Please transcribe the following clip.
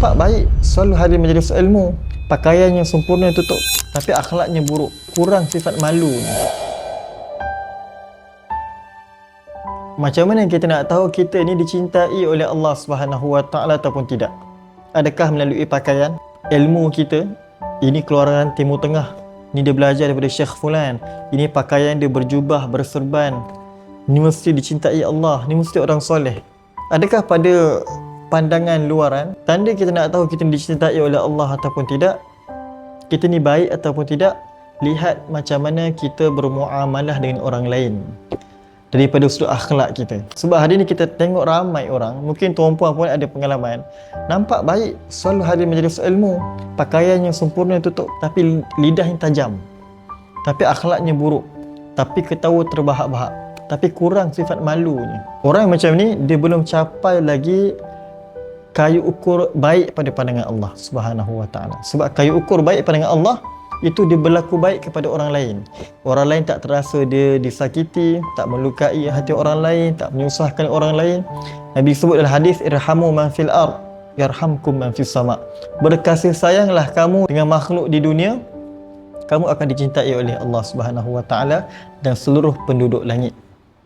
Nampak baik, selalu hadir majlis ilmu, pakaiannya sempurna tutup, tapi akhlaknya buruk, kurang sifat malu. Macam mana kita nak tahu kita ni dicintai oleh Allah Subhanahu Wa Taala ataupun tidak? Adakah melalui pakaian? Ilmu kita, ini keluaran Timur Tengah, ni dia belajar daripada Syekh Fulan, ini pakaian dia berjubah, berserban, ni mesti dicintai Allah, ni mesti orang soleh. Adakah pada pandangan luaran, tanda kita nak tahu kita dicintai oleh Allah ataupun tidak, kita ni baik ataupun tidak, lihat macam mana kita bermuamalah dengan orang lain daripada sudut akhlak kita. Sebab hari ni kita tengok ramai orang, mungkin tuan-puan pun ada pengalaman, nampak baik, selalu hadir majlis ilmu, pakaiannya sempurna tutup, tapi lidahnya tajam, tapi akhlaknya buruk, tapi ketawa terbahak-bahak, tapi kurang sifat malunya. Orang macam ni, dia belum capai lagi kayu ukur baik pada pandangan Allah Subhanahu Wa Taala. Sebab kayu ukur baik pandangan Allah itu dia berlaku baik kepada orang lain. Orang lain tak terasa dia disakiti, tak melukai hati orang lain, tak menyusahkan orang lain. Nabi sebut dalam hadis, irhamu man fil ard yarhamkum man fis sama. Berkasih sayanglah kamu dengan makhluk di dunia, kamu akan dicintai oleh Allah Subhanahu Wa Taala dan seluruh penduduk langit.